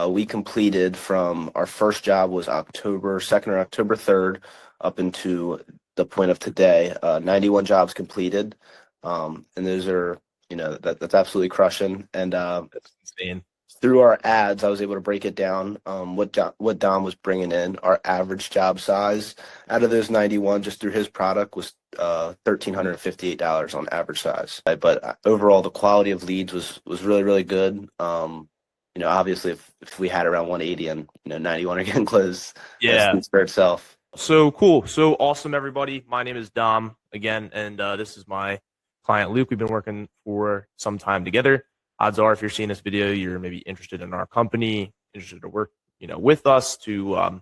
We completed from our first job was October 2nd or October 3rd up into the point of today, 91 jobs completed. And those are, that's absolutely crushing. And That's insane. through our ads, I was able to break it down, what Dom was bringing in. Our average job size out of those 91, just through his product, was $1,358 on average size. But overall, the quality of leads was really, really good. Obviously, if we had around 180 and 91 are getting closed, that Yeah. speaks for itself. So cool. So awesome, everybody. My name is Dom again, and this is my client Luke. We've been working for some time together. Odds are, if you're seeing this video, you're maybe interested in our company, interested to work, with us to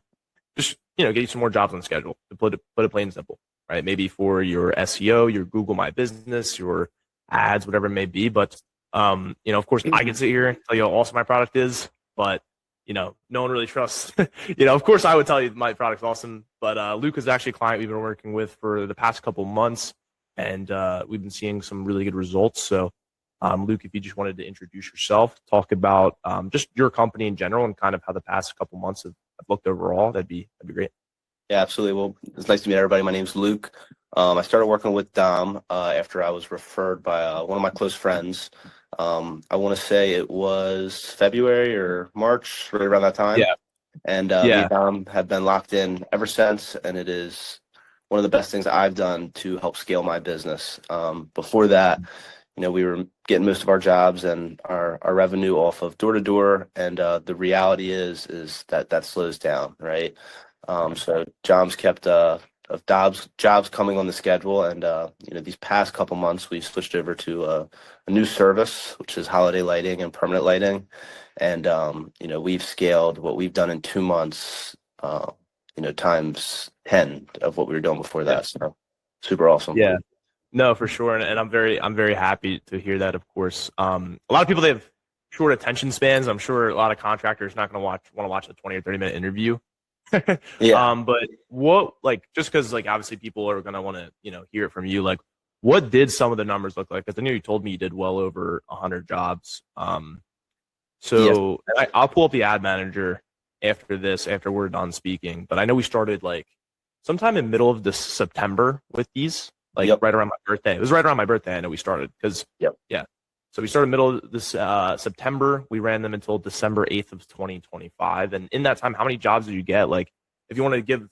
just, get you some more jobs on the schedule. To put it plain and simple, right? Maybe for your SEO, your Google My Business, your ads, whatever it may be. But of course, I can sit here and tell you how awesome my product is, but no one really trusts. Of course, I would tell you my product's awesome, but Luke is actually a client we've been working with for the past couple months, and we've been seeing some really good results. So, Luke, if you just wanted to introduce yourself, talk about just your company in general, and kind of how the past couple months have looked overall, that'd be great. Yeah, absolutely. Well, it's nice to meet everybody. My name's Luke. I started working with Dom after I was referred by one of my close friends. I want to say it was February or March, right around that time. Yeah, And me yeah, and Dom have been locked in ever since, and it is one of the best things I've done to help scale my business. Before that, we were getting most of our jobs and our revenue off of door to door, and the reality is that slows down, right? So jobs kept of jobs coming on the schedule, and these past couple months we've switched over to a new service, which is holiday lighting and permanent lighting, and we've scaled what we've done in 2 months, times 10 of what we were doing before yeah, that. So super awesome. yeah. No, for sure, and I'm very happy to hear that. Of course, a lot of people, they have short attention spans. I'm sure a lot of contractors not going to want to watch a 20 or 30-minute interview. Yeah. But what, like, just because, like, obviously people are gonna want to hear it from you, like, what did some of the numbers look like? Because I know you told me you did well over 100 jobs. Yes. So I'll pull up the ad manager after we're done speaking. But I know we started like sometime in middle of this September with these, like Yep. right around my birthday. It was right around my birthday. I know we started because Yep. yeah. So we started middle of this September. We ran them until December 8th of 2025. And in that time, how many jobs did you get? Like, if you want to give,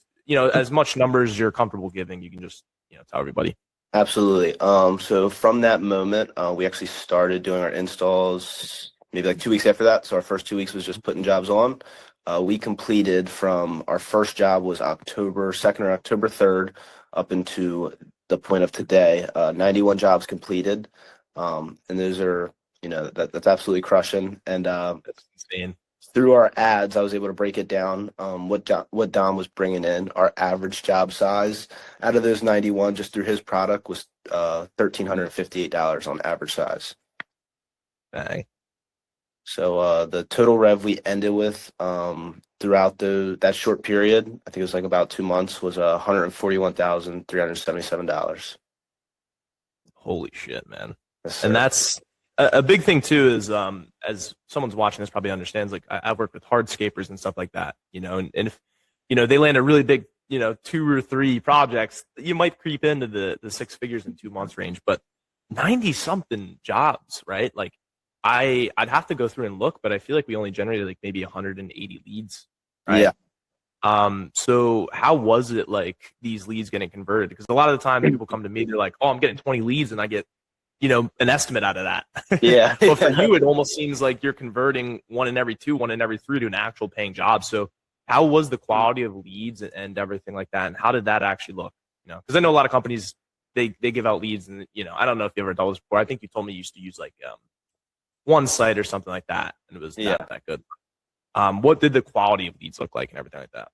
as much numbers as you're comfortable giving, you can just, tell everybody. Absolutely. So from that moment, we actually started doing our installs maybe like 2 weeks after that. So our first 2 weeks was just putting jobs on. We completed from our first job was October 2nd or October 3rd up into the point of today, 91 jobs completed. And those are, that's absolutely crushing. And That's insane. through our ads, I was able to break it down, what Dom was bringing in. Our average job size out of those 91, just through his product, was $1,358 on average size. Dang. So the total rev we ended with throughout that short period, I think it was like about 2 months, was $141,377. Holy shit, man. Yes, And sir. that's a big thing too, is as someone's watching this probably understands, like I've worked with hardscapers and stuff like that, and if they land a really big, 2 or 3 projects, you might creep into the six figures in 2 months range, but 90 something jobs, right? Like I'd have to go through and look, but I feel like we only generated like maybe 180 leads, right? Yeah. So how was it, like, these leads getting converted? Because a lot of the time people come to me, they're like, oh, I'm getting 20 leads and I get, an estimate out of that. Yeah. But for you, it almost seems like you're converting one in every two, one in every three to an actual paying job. So how was the quality of leads and everything like that? And how did that actually look? Because I know a lot of companies, they give out leads, and, I don't know if you ever done this before. I think you told me you used to use like one site or something like that, and it was Yeah. not that good. What did the quality of leads look like and everything like that?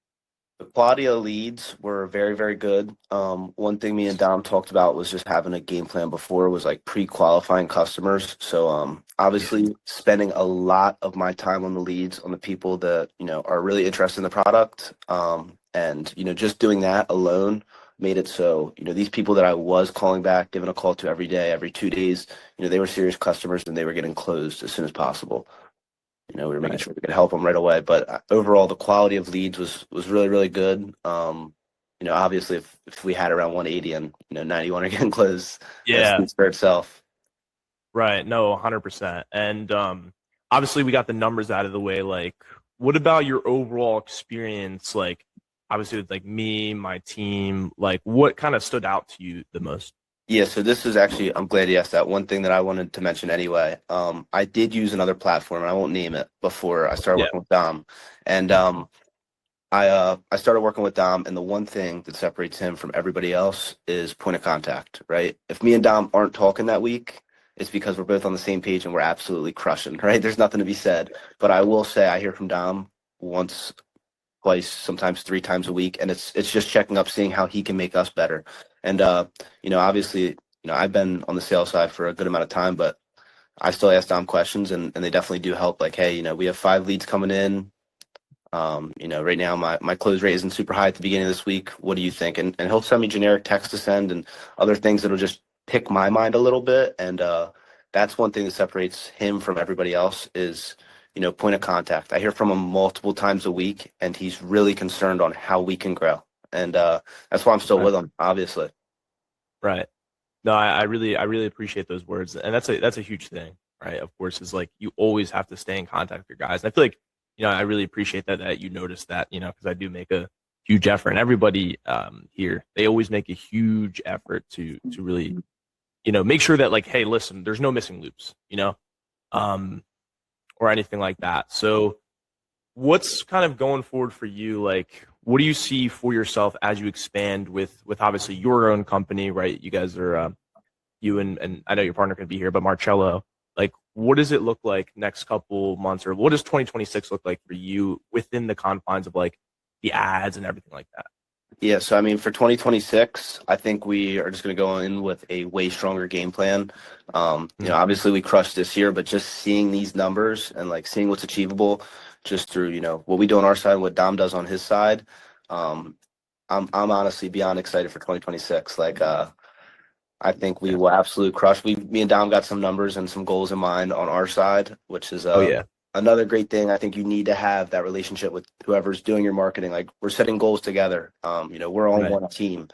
The quality of leads were very, very good. One thing me and Dom talked about was just having a game plan before, was like pre-qualifying customers. So obviously spending a lot of my time on the leads, on the people that, are really interested in the product. And, just doing that alone made it so, these people that I was calling back, giving a call to every day, every 2 days, they were serious customers and they were getting closed as soon as possible. We were making Right. sure we could help them right away. But overall, the quality of leads was really, really good. Obviously, if we had around 180 and 91 are getting closed, that Yeah. speaks for itself. Right. No, 100%. And obviously we got the numbers out of the way. Like, what about your overall experience? Like, obviously with like me, my team, like what kind of stood out to you the most? Yeah, so this is actually, I'm glad you asked that. One thing that I wanted to mention anyway. I did use another platform, and I won't name it, before I started Yeah. working with Dom. And I started working with Dom, and the one thing that separates him from everybody else is point of contact, right? If me and Dom aren't talking that week, it's because we're both on the same page and we're absolutely crushing, right? There's nothing to be said. But I will say I hear from Dom once, twice, sometimes three times a week, and it's just checking up, seeing how he can make us better. And obviously, I've been on the sales side for a good amount of time, but I still ask Dom questions, and they definitely do help. Like, hey, we have 5 leads coming in. Right now my close rate isn't super high at the beginning of this week. What do you think? And he'll send me generic text to send and other things that'll just pick my mind a little bit. And that's one thing that separates him from everybody else is, point of contact. I hear from him multiple times a week, and he's really concerned on how we can grow. And that's why I'm still Right. with him, obviously. Right. No, I really appreciate those words. And that's a huge thing, right? Of course, is like you always have to stay in contact with your guys. And I feel like, I really appreciate that you noticed that, because I do make a huge effort. And everybody here, they always make a huge effort to really make sure that like, hey, listen, there's no missing loops, um, or anything like that. So what's kind of going forward for you? Like, what do you see for yourself as you expand with obviously your own company, right? You guys are you and I know your partner could be here, but Marcello, like, what does it look like next couple months, or what does 2026 look like for you within the confines of like the ads and everything like that? Yeah, so I mean, for 2026, I think we are just going to go in with a way stronger game plan. Mhm. Obviously we crushed this year, but just seeing these numbers and like seeing what's achievable just through, what we do on our side, what Dom does on his side, um, I'm honestly beyond excited for 2026. Like, I think we Yeah. will absolutely crush. Me and Dom got some numbers and some goals in mind on our side, which is Oh yeah. another great thing. I think you need to have that relationship with whoever's doing your marketing. Like, we're setting goals together. We're on Right. one team.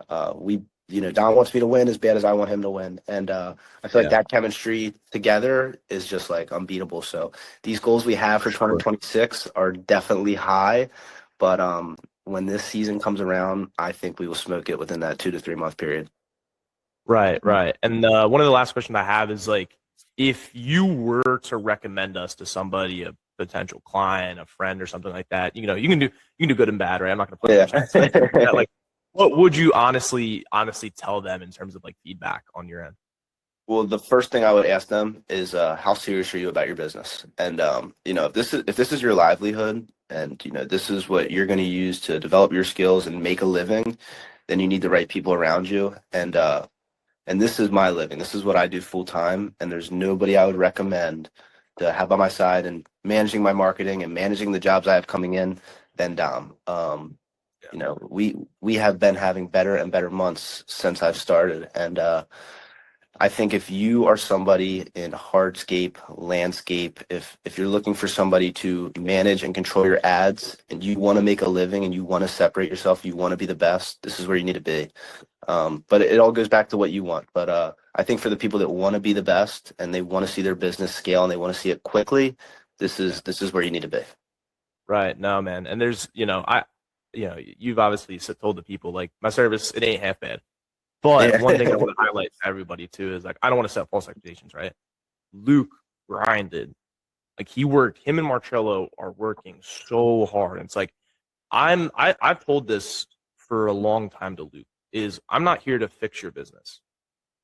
Don wants me to win as bad as I want him to win, and I feel like Yeah. that chemistry together is just like unbeatable. So these goals we have for Sure. 2026 are definitely high, but when this season comes around, I think we will smoke it within that 2 to 3 month period. Right, right. And one of the last questions I have is like, if you were to recommend us to somebody, a potential client, a friend, or something like that, you can do good and bad, right? I'm not going to put Yeah. words in anything like that. Like, what would you honestly tell them in terms of like feedback on your end? Well, the first thing I would ask them is, how serious are you about your business? And if this is your livelihood, and this is what you're going to use to develop your skills and make a living, then you need the right people around you. And this is my living. This is what I do full time, and there's nobody I would recommend to have by my side and managing my marketing and managing the jobs I have coming in than Dom. Yeah. We have been having better and better months since I've started, and I think if you are somebody in hardscape, landscape, if you're looking for somebody to manage and control your ads, and you want to make a living and you want to separate yourself, you want to be the best, this is where you need to be. But it all goes back to what you want. But I think for the people that want to be the best and they want to see their business scale and they want to see it quickly, this Yeah. is this is where you need to be. Right. No, man. And there's, you've obviously told the people like my service, it ain't half bad. But Yeah. one thing I want to highlight to everybody too is like I don't want to set false expectations, right? Luke grinded. Like him and Marcello are working so hard. And it's like I've told this for a long time to Luke is I'm not here to fix your business,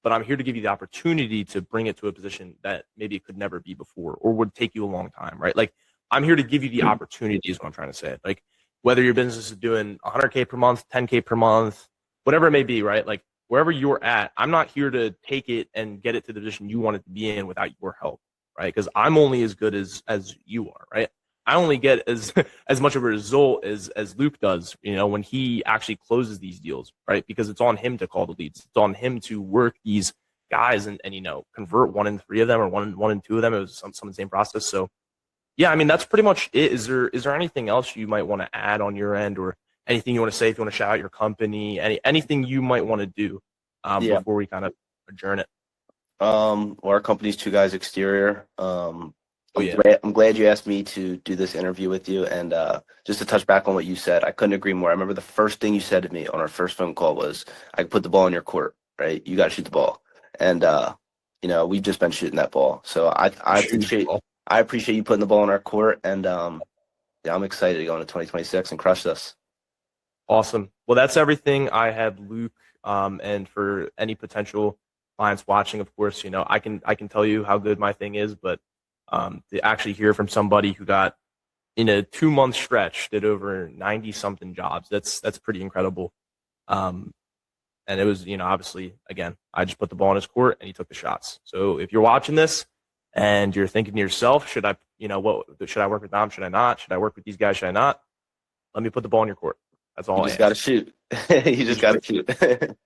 but I'm here to give you the opportunity to bring it to a position that maybe it could never be before or would take you a long time, right? Like I'm here to give you the opportunity is what I'm trying to say. Like whether your business is doing 100K per month, 10K per month, whatever it may be, right? Like wherever you're at, I'm not here to take it and get it to the position you want it to be in without your help, right? Because I'm only as good as you are, right? I only get as as much of a result as Luke does, when he actually closes these deals, right? Because it's on him to call the leads. It's on him to work these guys and convert 1 in 3 of them or one in 2 of them. It was some of the same process. So Yeah, I mean that's pretty much it. Is there anything else you might want to add on your end, or anything you want to say? If you want to shout out your company, anything you might want to do Yeah. before we kind of adjourn it. Well, our company's Two Guys Exterior. Oh yeah, I'm glad you asked me to do this interview with you. And just to touch back on what you said, I couldn't agree more. I remember the first thing you said to me on our first phone call was, "I put the ball in your court, right? You got to shoot the ball." And we've just been shooting that ball. So shoot the ball. I appreciate you putting the ball in our court. And yeah, I'm excited to go into 2026 and crush this. Awesome. Well, that's everything I had, Luke. And for any potential clients watching, of course, I can tell you how good my thing is, but to actually hear from somebody who got in a 2 month stretch did over 90 something jobs, that's pretty incredible. Um, and it was, obviously, again, I just put the ball in his court and he took the shots. So if you're watching this and you're thinking to yourself, what should I work with Dom? Should I not? Should I work with these guys? Should I not? Let me put the ball in your court. That's You all I just got to ask. shoot. You You just just got to shoot.